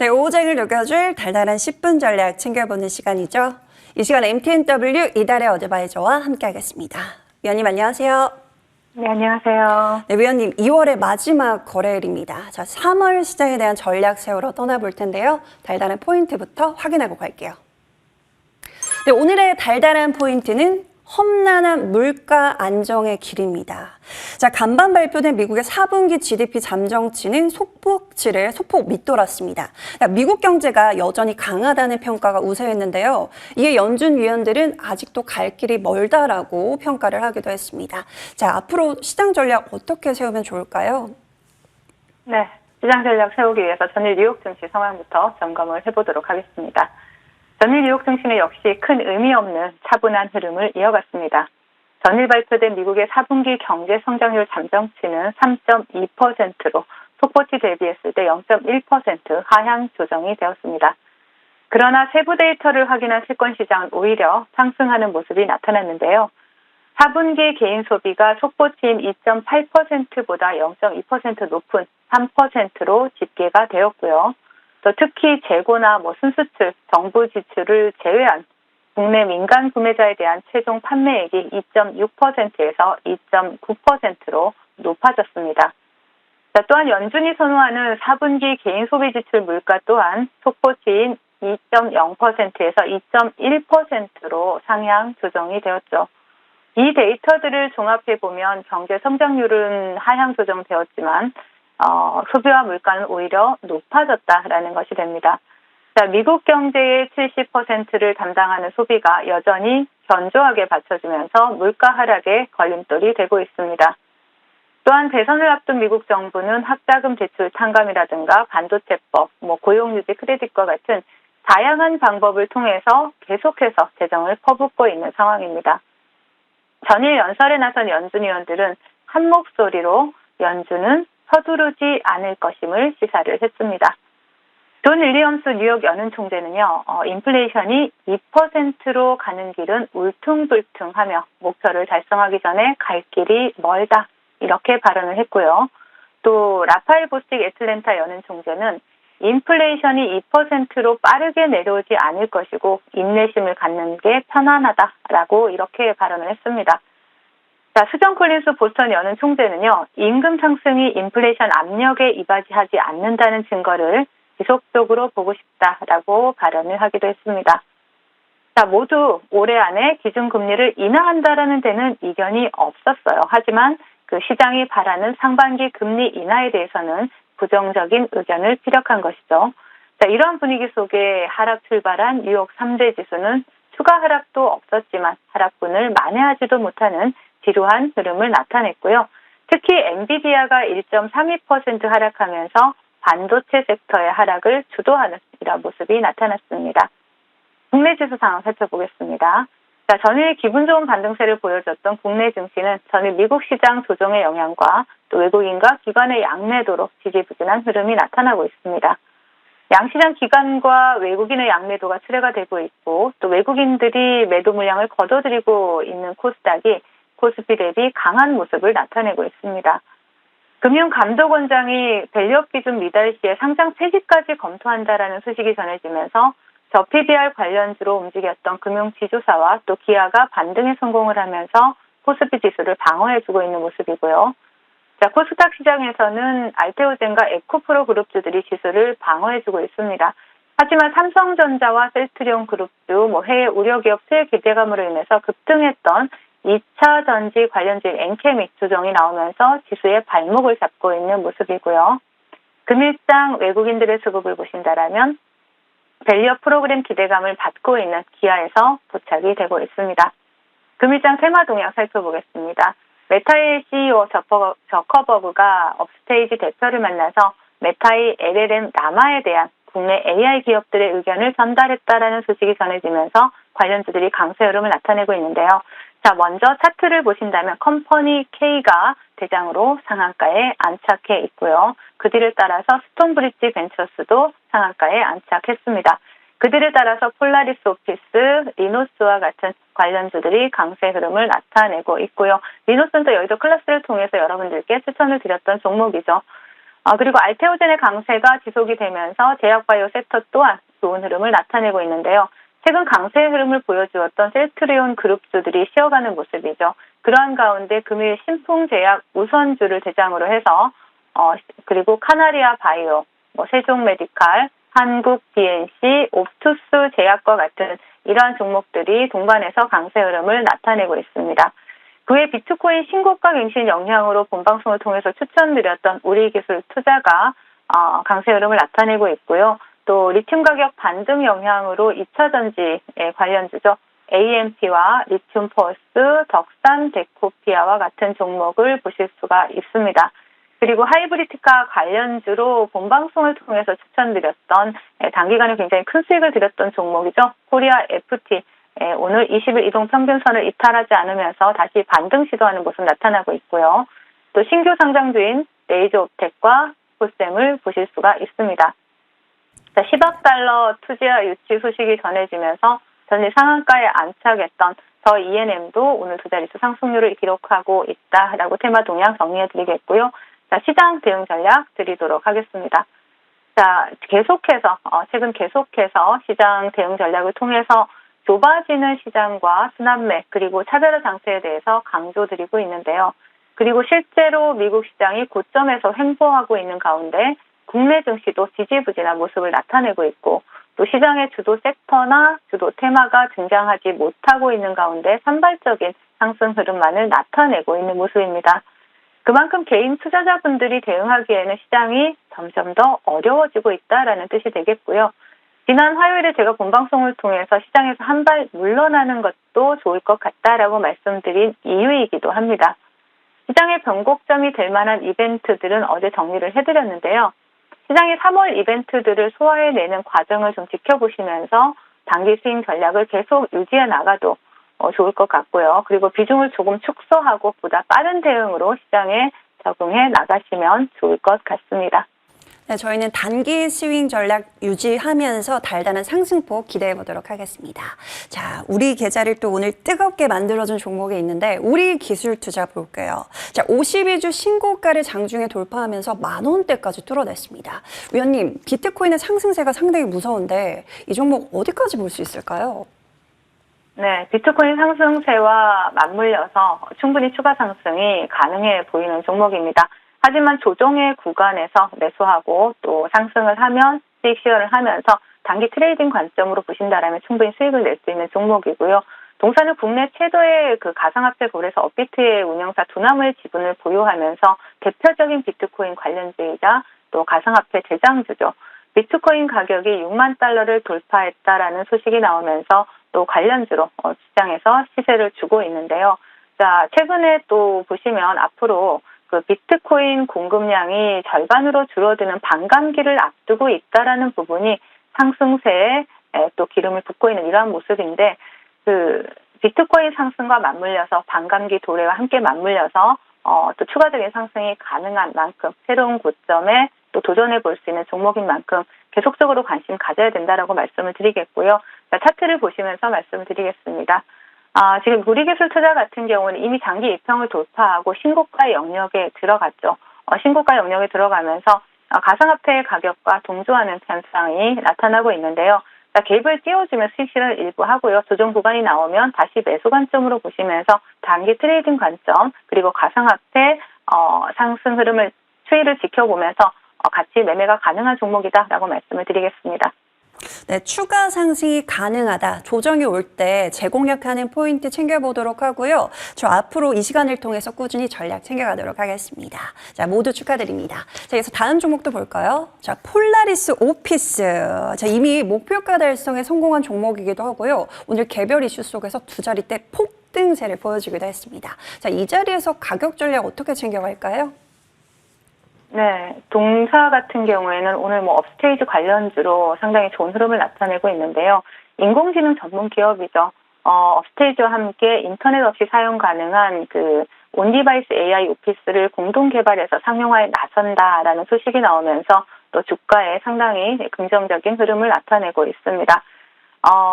네, 오후장을 녹여줄 달달한 10분 전략 챙겨보는 시간이죠. 이 시간 MTNW 이달의 어드바이저와 함께하겠습니다. 위원님 안녕하세요. 네, 안녕하세요. 네, 위원님 2월의 마지막 거래일입니다. 자, 3월 시장에 대한 전략 세우러 떠나볼 텐데요. 달달한 포인트부터 확인하고 갈게요. 네, 오늘의 달달한 포인트는 험난한 물가 안정의 길입니다. 자, 간밤 발표된 미국의 4분기 GDP 잠정치는 소폭 밑돌았습니다. 미국 경제가 여전히 강하다는 평가가 우세했는데요. 이에 연준 위원들은 아직도 갈 길이 멀다라고 평가를 하기도 했습니다. 자, 앞으로 시장 전략 어떻게 세우면 좋을까요? 네, 시장 전략 세우기 위해서 전일 뉴욕 증시 상황부터 점검을 해보도록 하겠습니다. 전일 뉴욕 증시는 역시 큰 의미 없는 차분한 흐름을 이어갔습니다. 전일 발표된 미국의 4분기 경제 성장률 잠정치는 3.2%로 속보치 대비했을 때 0.1% 하향 조정이 되었습니다. 그러나 세부 데이터를 확인한 채권 시장은 오히려 상승하는 모습이 나타났는데요. 4분기 개인 소비가 속보치인 2.8%보다 0.2% 높은 3%로 집계가 되었고요. 또 특히 재고나 순수출, 정부 지출을 제외한 국내 민간 구매자에 대한 최종 판매액이 2.6%에서 2.9%로 높아졌습니다. 자, 또한 연준이 선호하는 4분기 개인 소비 지출 물가 또한 속보치인 2.0%에서 2.1%로 상향 조정이 되었죠. 이 데이터들을 종합해보면 경제 성장률은 하향 조정되었지만 소비와 물가는 오히려 높아졌다라는 것이 됩니다. 자, 미국 경제의 70%를 담당하는 소비가 여전히 견조하게 받쳐주면서 물가 하락에 걸림돌이 되고 있습니다. 또한 대선을 앞둔 미국 정부는 학자금 대출 탕감이라든가 반도체법, 고용유지 크레딧과 같은 다양한 방법을 통해서 계속해서 재정을 퍼붓고 있는 상황입니다. 전일 연설에 나선 연준 위원들은 한 목소리로 연준은 서두르지 않을 것임을 시사를 했습니다. 존 윌리엄스 뉴욕 연은 총재는요, 인플레이션이 2%로 가는 길은 울퉁불퉁하며 목표를 달성하기 전에 갈 길이 멀다 이렇게 발언을 했고요. 또 라파엘 보스틱 애틀랜타 연은 총재는 인플레이션이 2%로 빠르게 내려오지 않을 것이고 인내심을 갖는 게 편안하다라고 이렇게 발언을 했습니다. 자, 수정 콜린스 보스턴 연은 총재는요, 임금 상승이 인플레이션 압력에 이바지하지 않는다는 증거를 지속적으로 보고 싶다라고 발언을 하기도 했습니다. 자, 모두 올해 안에 기준금리를 인하한다라는 데는 이견이 없었어요. 하지만 그 시장이 바라는 상반기 금리 인하에 대해서는 부정적인 의견을 피력한 것이죠. 자, 이러한 분위기 속에 하락 출발한 뉴욕 3대 지수는 추가 하락도 없었지만 하락분을 만회하지도 못하는 지루한 흐름을 나타냈고요. 특히 엔비디아가 1.32% 하락하면서 반도체 섹터의 하락을 주도하는 이런 모습이 나타났습니다. 국내 지수 상황 살펴보겠습니다. 자, 전일 기분 좋은 반등세를 보여줬던 국내 증시는 전일 미국 시장 조정의 영향과 또 외국인과 기관의 양매도로 지지부진한 흐름이 나타나고 있습니다. 양시장 기관과 외국인의 양매도가 출회가 되고 있고 또 외국인들이 매도 물량을 거둬들이고 있는 코스닥이 코스피 대비 강한 모습을 나타내고 있습니다. 금융감독원장이 밸류업 기준 미달 시에 상장 폐지까지 검토한다라는 소식이 전해지면서 저PBR 관련주로 움직였던 금융지주사와 또 기아가 반등에 성공을 하면서 코스피 지수를 방어해주고 있는 모습이고요. 자, 코스닥 시장에서는 알테오젠과 에코프로 그룹주들이 지수를 방어해주고 있습니다. 하지만 삼성전자와 셀트리온 그룹주, 해외 우려기업 수혜 기대감으로 인해서 급등했던 2차 전지 관련주인 엔케미 조정이 나오면서 지수의 발목을 잡고 있는 모습이고요. 금일장 외국인들의 수급을 보신다라면 밸류업 프로그램 기대감을 받고 있는 기아에서 도착이 되고 있습니다. 금일장 테마 동향 살펴보겠습니다. 메타의 CEO 저커버그가 업스테이지 대표를 만나서 메타의 LLM 라마에 대한 국내 AI 기업들의 의견을 전달했다라는 소식이 전해지면서 관련주들이 강세 흐름을 나타내고 있는데요. 자, 먼저 차트를 보신다면 컴퍼니 K가 대장으로 상한가에 안착해 있고요. 그들을 따라서 스톤브리지 벤처스도 상한가에 안착했습니다. 그들에 따라서 폴라리스 오피스, 리노스와 같은 관련주들이 강세 흐름을 나타내고 있고요. 리노스는 또 여의도 클래스를 통해서 여러분들께 추천을 드렸던 종목이죠. 그리고 알테오젠의 강세가 지속이 되면서 제약바이오 섹터 또한 좋은 흐름을 나타내고 있는데요. 최근 강세의 흐름을 보여주었던 셀트리온 그룹주들이 쉬어가는 모습이죠. 그러한 가운데 금일 신풍제약 우선주를 대상으로 해서 그리고 카나리아 바이오, 세종메디칼, 한국 DNC, 옵투스 제약과 같은 이러한 종목들이 동반해서 강세 흐름을 나타내고 있습니다. 그 외 비트코인 신고가 갱신 영향으로 본방송을 통해서 추천드렸던 우리기술 투자가 강세 흐름을 나타내고 있고요. 또 리튬 가격 반등 영향으로 2차 전지에 관련주죠. AMP와 리튬 펄스, 덕산 데코피아와 같은 종목을 보실 수가 있습니다. 그리고 하이브리드카 관련주로 본방송을 통해서 추천드렸던 단기간에 굉장히 큰 수익을 드렸던 종목이죠. 코리아 FT. 오늘 20일 이동 평균선을 이탈하지 않으면서 다시 반등 시도하는 모습 나타나고 있고요. 또 신규 상장주인 레이저옵텍과 포셈을 보실 수가 있습니다. 10억 달러 투자 유치 소식이 전해지면서 전일 상한가에 안착했던 더 ENM도 오늘 두 자릿수 상승률을 기록하고 있다라고 테마 동향 정리해드리겠고요. 시장 대응 전략 드리도록 하겠습니다. 최근 계속해서 시장 대응 전략을 통해서 좁아지는 시장과 순환매 그리고 차별화 장세에 대해서 강조드리고 있는데요. 그리고 실제로 미국 시장이 고점에서 횡보하고 있는 가운데 국내 증시도 지지부진한 모습을 나타내고 있고 또 시장의 주도 섹터나 주도 테마가 등장하지 못하고 있는 가운데 산발적인 상승 흐름만을 나타내고 있는 모습입니다. 그만큼 개인 투자자분들이 대응하기에는 시장이 점점 더 어려워지고 있다라는 뜻이 되겠고요. 지난 화요일에 제가 본방송을 통해서 시장에서 한 발 물러나는 것도 좋을 것 같다라고 말씀드린 이유이기도 합니다. 시장의 변곡점이 될 만한 이벤트들은 어제 정리를 해드렸는데요. 시장의 3월 이벤트들을 소화해내는 과정을 좀 지켜보시면서 단기 스윙 전략을 계속 유지해 나가도 좋을 것 같고요. 그리고 비중을 조금 축소하고 보다 빠른 대응으로 시장에 적응해 나가시면 좋을 것 같습니다. 네, 저희는 단기 스윙 전략 유지하면서 달달한 상승폭 기대해 보도록 하겠습니다. 자, 우리 계좌를 또 오늘 뜨겁게 만들어준 종목이 있는데 우리 기술 투자 볼게요. 자, 52주 신고가를 장중에 돌파하면서 10,000원대까지 뚫어냈습니다. 위원님, 비트코인의 상승세가 상당히 무서운데 이 종목 어디까지 볼 수 있을까요? 네, 비트코인 상승세와 맞물려서 충분히 추가 상승이 가능해 보이는 종목입니다. 하지만 조정의 구간에서 매수하고 또 상승을 하면 수익 실현을 하면서 단기 트레이딩 관점으로 보신다라면 충분히 수익을 낼 수 있는 종목이고요. 동사는 국내 최대의 가상화폐 거래소 업비트의 운영사 두나무의 지분을 보유하면서 대표적인 비트코인 관련주이자 또 가상화폐 제장주죠. 비트코인 가격이 6만 달러를 돌파했다라는 소식이 나오면서 또 관련주로 시장에서 시세를 주고 있는데요. 자, 최근에 또 보시면 앞으로 비트코인 공급량이 절반으로 줄어드는 반감기를 앞두고 있다라는 부분이 상승세에 또 기름을 붓고 있는 이러한 모습인데 비트코인 상승과 맞물려서 반감기 도래와 함께 맞물려서 또 추가적인 상승이 가능한 만큼 새로운 고점에 또 도전해 볼 수 있는 종목인 만큼 계속적으로 관심 가져야 된다라고 말씀을 드리겠고요. 자, 차트를 보시면서 말씀을 드리겠습니다. 지금 우리기술 투자 같은 경우는 이미 장기 이평을 돌파하고 신고가 영역에 들어갔죠. 신고가 영역에 들어가면서 가상화폐 가격과 동조하는 현상이 나타나고 있는데요. 자, 갭을 띄워주면 수익 실현을 일부 하고요. 조정 구간이 나오면 다시 매수 관점으로 보시면서 단기 트레이딩 관점 그리고 가상화폐 상승 흐름을 추이를 지켜보면서 같이 매매가 가능한 종목이다라고 말씀을 드리겠습니다. 네, 추가 상승이 가능하다. 조정이 올 때 재공략하는 포인트 챙겨보도록 하고요. 저 앞으로 이 시간을 통해서 꾸준히 전략 챙겨가도록 하겠습니다. 자, 모두 축하드립니다. 자, 그래서 다음 종목도 볼까요? 자, 폴라리스 오피스. 자, 이미 목표가 달성에 성공한 종목이기도 하고요. 오늘 개별 이슈 속에서 두 자릿대 폭등세를 보여주기도 했습니다. 자, 이 자리에서 가격 전략 어떻게 챙겨갈까요? 네, 동사 같은 경우에는 오늘 업스테이지 관련주로 상당히 좋은 흐름을 나타내고 있는데요. 인공지능 전문 기업이죠. 업스테이지와 함께 인터넷 없이 사용 가능한 온디바이스 AI 오피스를 공동 개발해서 상용화에 나선다라는 소식이 나오면서 또 주가에 상당히 긍정적인 흐름을 나타내고 있습니다.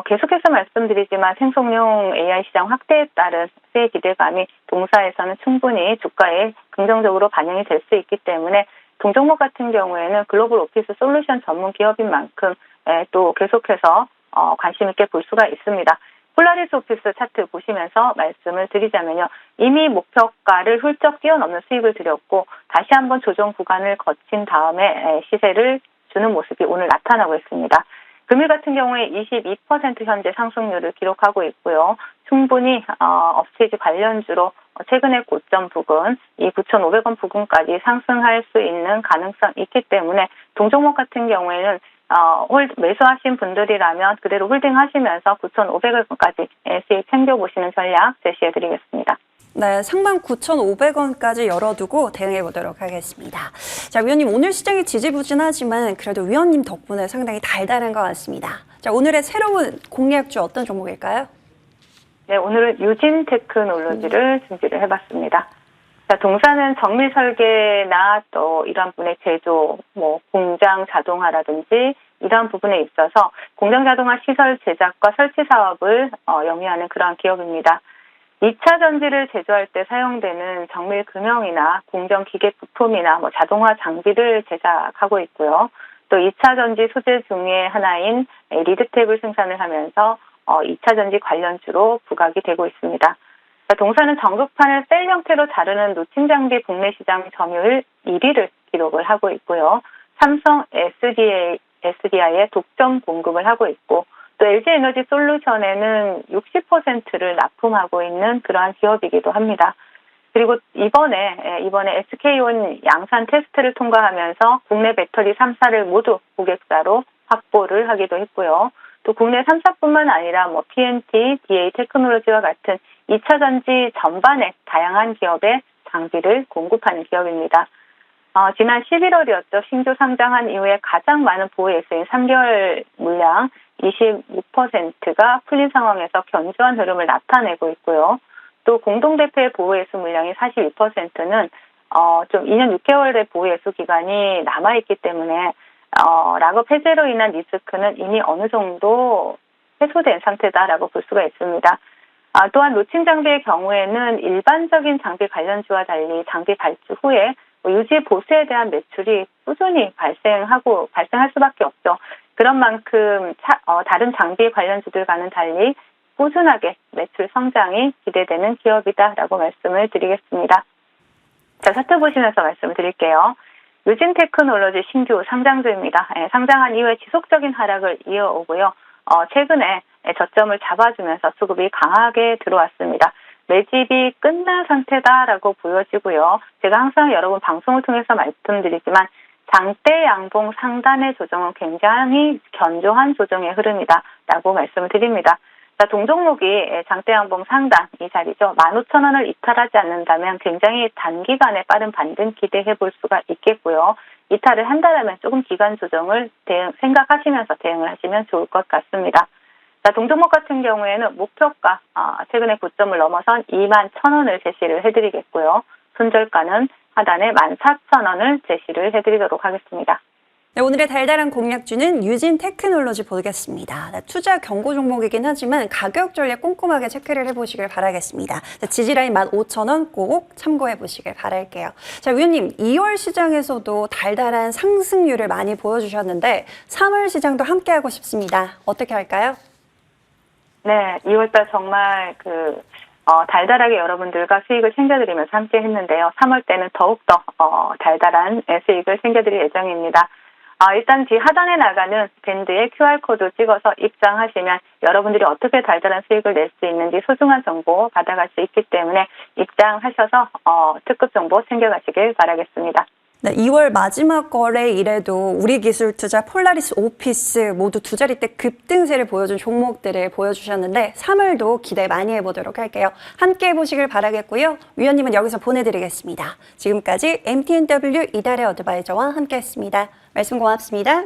계속해서 말씀드리지만 생성용 AI 시장 확대에 따른 수혜 기대감이 동사에서는 충분히 주가에 긍정적으로 반영이 될 수 있기 때문에 동종목 같은 경우에는 글로벌 오피스 솔루션 전문 기업인 만큼 또 계속해서 관심 있게 볼 수가 있습니다. 폴라리스 오피스 차트 보시면서 말씀을 드리자면요. 이미 목표가를 훌쩍 뛰어넘는 수익을 드렸고 다시 한번 조정 구간을 거친 다음에 시세를 주는 모습이 오늘 나타나고 있습니다. 금일 같은 경우에 22% 현재 상승률을 기록하고 있고요. 충분히 업스테이지 관련주로 최근의 고점 부근, 이 9,500원 부근까지 상승할 수 있는 가능성이 있기 때문에 동종목 같은 경우에는 매수하신 분들이라면 그대로 홀딩하시면서 9,500원까지 수익 챙겨보시는 전략 제시해드리겠습니다. 네, 상방 9,500원까지 열어두고 대응해 보도록 하겠습니다. 자, 위원님 오늘 시장이 지지부진하지만 그래도 위원님 덕분에 상당히 달달한 것 같습니다. 자, 오늘의 새로운 공략주 어떤 종목일까요? 네, 오늘은 유진 테크놀로지를 준비를 해봤습니다. 자, 동사는 정밀 설계나 또 이러한 부분의 제조, 공장 자동화라든지 이러한 부분에 있어서 공장 자동화 시설 제작과 설치 사업을 영위하는 그러한 기업입니다. 2차 전지를 제조할 때 사용되는 정밀 금형이나 공정 기계 부품이나 자동화 장비를 제작하고 있고요. 또 2차 전지 소재 중의 하나인 리드탭을 생산을 하면서 2차 전지 관련주로 부각이 되고 있습니다. 동사는 전극판을 셀 형태로 자르는 노칭 장비 국내 시장 점유율 1위를 기록을 하고 있고요. 삼성 SDI에 독점 공급을 하고 있고 또 LG에너지 솔루션에는 60%를 납품하고 있는 그러한 기업이기도 합니다. 그리고 이번에 SK온 양산 테스트를 통과하면서 국내 배터리 3사를 모두 고객사로 확보를 하기도 했고요. 또 국내 3사뿐만 아니라 PNT, DA 테크놀로지와 같은 2차 전지 전반에 다양한 기업에 장비를 공급하는 기업입니다. 지난 11월이었죠. 신규 상장한 이후에 가장 많은 보호예수인 3개월 물량 26%가 풀린 상황에서 견조한 흐름을 나타내고 있고요. 또 공동대표의 보호예수 물량이 42%는 좀 2년 6개월의 보호예수 기간이 남아있기 때문에 락업 해제로 인한 리스크는 이미 어느 정도 해소된 상태다라고 볼 수가 있습니다. 또한 노칭 장비의 경우에는 일반적인 장비 관련주와 달리 장비 발주 후에 유지 보수에 대한 매출이 꾸준히 발생할 수밖에 없죠. 그런 만큼 다른 장비 관련주들과는 달리 꾸준하게 매출 성장이 기대되는 기업이다라고 말씀을 드리겠습니다. 자, 차트 보시면서 말씀을 드릴게요. 유진 테크놀로지 신규 상장주입니다. 상장한 이후에 지속적인 하락을 이어오고요. 최근에 저점을 잡아주면서 수급이 강하게 들어왔습니다. 매집이 끝난 상태다라고 보여지고요. 제가 항상 여러분 방송을 통해서 말씀드리지만 장대 양봉 상단의 조정은 굉장히 견조한 조정의 흐름이다라고 말씀을 드립니다. 자, 동종목이 장대 양봉 상단 이 자리죠. 15,000원을 이탈하지 않는다면 굉장히 단기간에 빠른 반등 기대해 볼 수가 있겠고요. 이탈을 한다면 조금 기간 조정을 생각하시면서 대응을 하시면 좋을 것 같습니다. 자, 동종목 같은 경우에는 목표가 최근에 고점을 넘어선 21,000원을 제시를 해드리겠고요. 손절가는 하단에 14,000원을 제시를 해드리도록 하겠습니다. 네, 오늘의 달달한 공략주는 유진 테크놀로지 보겠습니다. 투자 경고 종목이긴 하지만 가격 전략 꼼꼼하게 체크를 해보시길 바라겠습니다. 지지라인 15,000원 꼭 참고해 보시길 바랄게요. 자, 위원님, 2월 시장에서도 달달한 상승률을 많이 보여주셨는데 3월 시장도 함께하고 싶습니다. 어떻게 할까요? 네, 2월달 정말 달달하게 여러분들과 수익을 챙겨드리면서 함께 했는데요. 3월 때는 더욱더 달달한 수익을 챙겨드릴 예정입니다. 일단 뒤 하단에 나가는 밴드에 QR코드 찍어서 입장하시면 여러분들이 어떻게 달달한 수익을 낼 수 있는지 소중한 정보 받아갈 수 있기 때문에 입장하셔서 특급 정보 챙겨가시길 바라겠습니다. 네, 2월 마지막 거래일에도 우리기술투자, 폴라리스 오피스 모두 두 자릿대 급등세를 보여준 종목들을 보여주셨는데 3월도 기대 많이 해보도록 할게요. 함께 해보시길 바라겠고요. 위원님은 여기서 보내드리겠습니다. 지금까지 MTNW 이달의 어드바이저와 함께했습니다. 말씀 고맙습니다.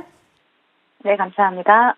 네, 감사합니다.